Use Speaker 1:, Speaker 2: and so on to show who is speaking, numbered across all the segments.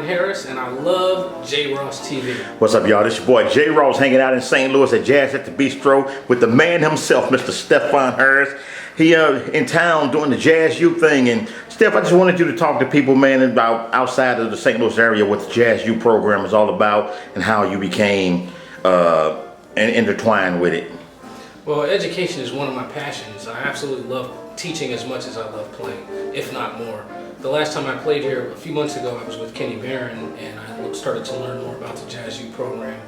Speaker 1: Stefon Harris, and I love J Ross TV.
Speaker 2: What's up, y'all? This your boy J Ross hanging out in St. Louis at Jazz at the Bistro with the man himself, Mr. Stefon Harris. He in town doing the Jazz U thing. And Steph, I just wanted you to talk to people, man, about outside of the St. Louis area what the Jazz U program is all about and how you became intertwined with it.
Speaker 1: Well, education is one of my passions. I absolutely love teaching as much as I love playing, if not more. The last time I played here, a few months ago, I was with Kenny Barron, and I started to learn more about the Jazz U program,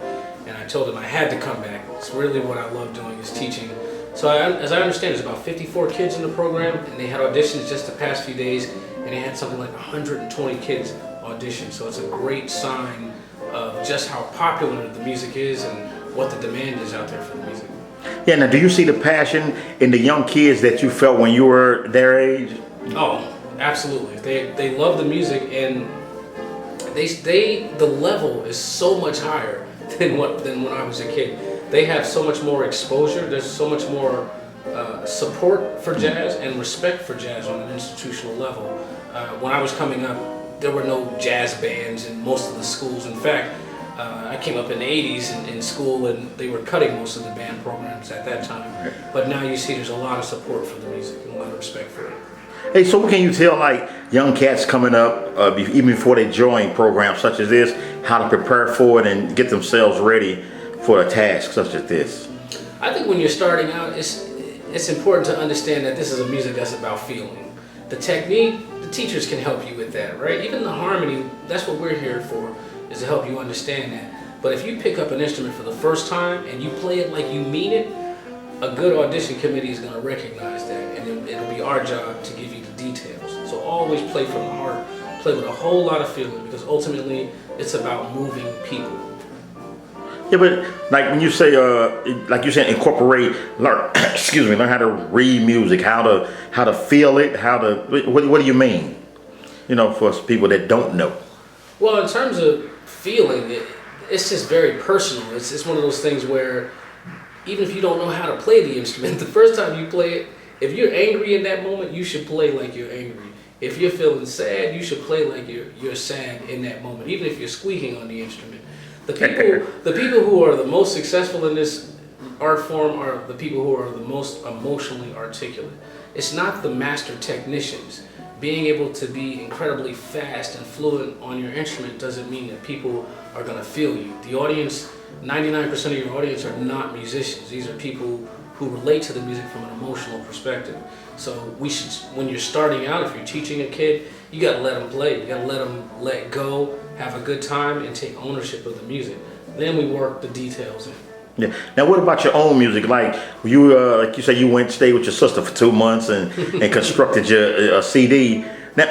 Speaker 1: and I told him I had to come back. It's really what I love doing is teaching. So as I understand, there's about 54 kids in the program, and they had auditions just the past few days, and they had something like 120 kids audition. So it's a great sign of just how popular the music is and what the demand is out there for the music.
Speaker 2: Yeah, now do you see the passion in the young kids that you felt when you were their age?
Speaker 1: Oh, absolutely. They love the music, and the level is so much higher than when I was a kid. They have so much more exposure. There's so much more support for jazz and respect for jazz on an institutional level. When I was coming up, there were no jazz bands in most of the schools. In fact, I came up in the 80s in school, and they were cutting most of the band programs at that time. But now you see there's a lot of support for the music and a lot of respect for it.
Speaker 2: Hey, so what can you tell like young cats coming up, even before they join programs such as this, how to prepare for it and get themselves ready for a task such as this?
Speaker 1: I think when you're starting out, it's important to understand that this is a music that's about feeling. The technique, the teachers can help you with that, right? Even the harmony, that's what we're here for, is to help you understand that. But if you pick up an instrument for the first time and you play it like you mean it, a good audition committee is going to recognize that, and it'll be our job to give you the details. So always play from the heart, play with a whole lot of feeling, because ultimately it's about moving people.
Speaker 2: Yeah, but like when you say, like you said, incorporate, learn how to read music, how to feel it, what do you mean? You know, for people that don't know.
Speaker 1: Well, in terms of feeling, it's just very personal. It's one of those things where even if you don't know how to play the instrument, the first time you play it, if you're angry in that moment, you should play like you're angry. If you're feeling sad, you should play like you're sad in that moment, even if you're squeaking on the instrument. The people who are the most successful in this art form are the people who are the most emotionally articulate. It's not the master technicians. Being able to be incredibly fast and fluent on your instrument doesn't mean that people are going to feel you. The audience, 99% of your audience are not musicians. These are people who relate to the music from an emotional perspective. So when you're starting out, if you're teaching a kid, you got to let them play. You got to let them let go, have a good time, and take ownership of the music. Then we work the details in.
Speaker 2: Yeah. Now, what about your own music? Like you, like you said, you stayed with your sister for 2 months and constructed your CD. Now,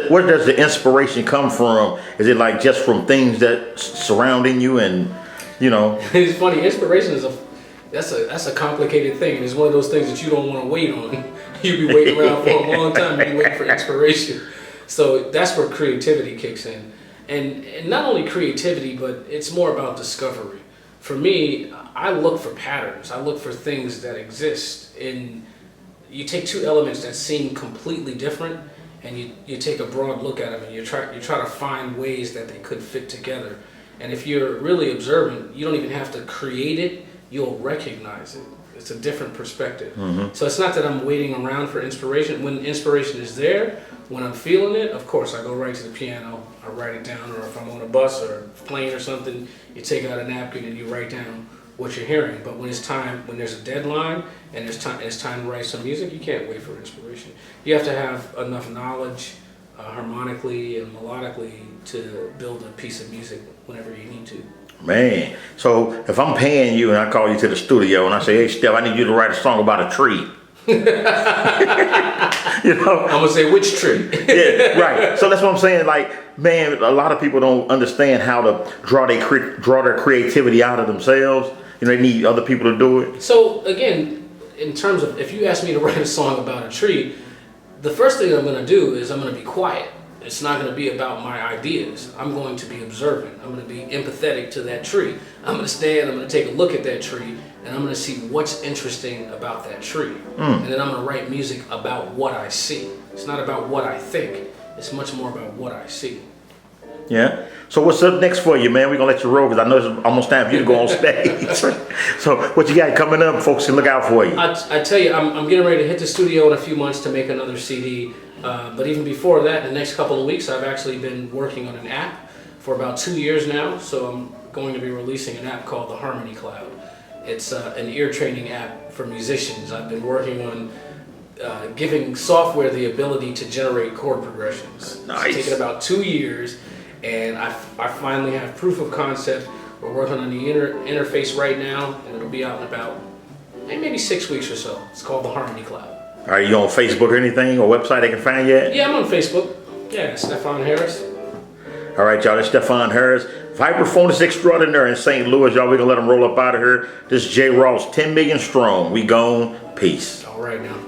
Speaker 2: where does the inspiration come from? Is it like just from things that surrounding you, and you know?
Speaker 1: It's funny. Inspiration is that's a complicated thing, and it's one of those things that you don't want to wait on. You'll be waiting around for a long time and you wait for inspiration. So that's where creativity kicks in, and not only creativity, but it's more about discovery. For me, I look for patterns. I look for things that exist. You take two elements that seem completely different, and you take a broad look at them, and you try to find ways that they could fit together. And if you're really observant, you don't even have to create it. You'll recognize it. It's a different perspective. Mm-hmm. So it's not that I'm waiting around for inspiration. When inspiration is there, when I'm feeling it, of course, I go right to the piano. I write it down, or if I'm on a bus or plane or something, you take out a napkin and you write down what you're hearing. But when there's a deadline and it's time to write some music, you can't wait for inspiration. You have to have enough knowledge harmonically and melodically to build a piece of music whenever you need to.
Speaker 2: Man, so if I'm paying you and I call you to the studio and I say, hey, Steph, I need you to write a song about a tree. You know,
Speaker 1: I'm gonna say which tree.
Speaker 2: Yeah, right. So that's what I'm saying. Like, man, a lot of people don't understand how to draw their creativity out of themselves. You know, they need other people to do it.
Speaker 1: So again, in terms of if you ask me to write a song about a tree, the first thing I'm gonna do is I'm gonna be quiet. It's not going to be about my ideas. I'm going to be observant. I'm going to be empathetic to that tree. I'm going to stand, I'm going to take a look at that tree, and I'm going to see what's interesting about that tree. And then I'm going to write music about what I see. It's not about what I think. It's much more about what I see.
Speaker 2: Yeah. So what's up next for you, man? We're gonna let you roll because I know it's almost time for you to go on stage. So what you got coming up, folks can look out for you.
Speaker 1: I tell you, I'm getting ready to hit the studio in a few months to make another CD. But even before that, in the next couple of weeks, I've actually been working on an app for about 2 years now. So I'm going to be releasing an app called the Harmony Cloud. It's an ear training app for musicians. I've been working on giving software the ability to generate chord progressions.
Speaker 2: Nice.
Speaker 1: It's taken about 2 years, and I finally have proof of concept. We're working on the interface right now, and it'll be out in about maybe 6 weeks or so. It's called the Harmony Cloud.
Speaker 2: Are you on Facebook or anything, or website they can find you at?
Speaker 1: Yeah, I'm on Facebook. Yeah, Stefon Harris.
Speaker 2: All right, y'all, that's Stefon Harris, Vibraphonist extraordinaire in St. Louis. Y'all, we're going to let him roll up out of here. This is J. Ross, 10 million strong. We gone. Peace.
Speaker 1: All right now.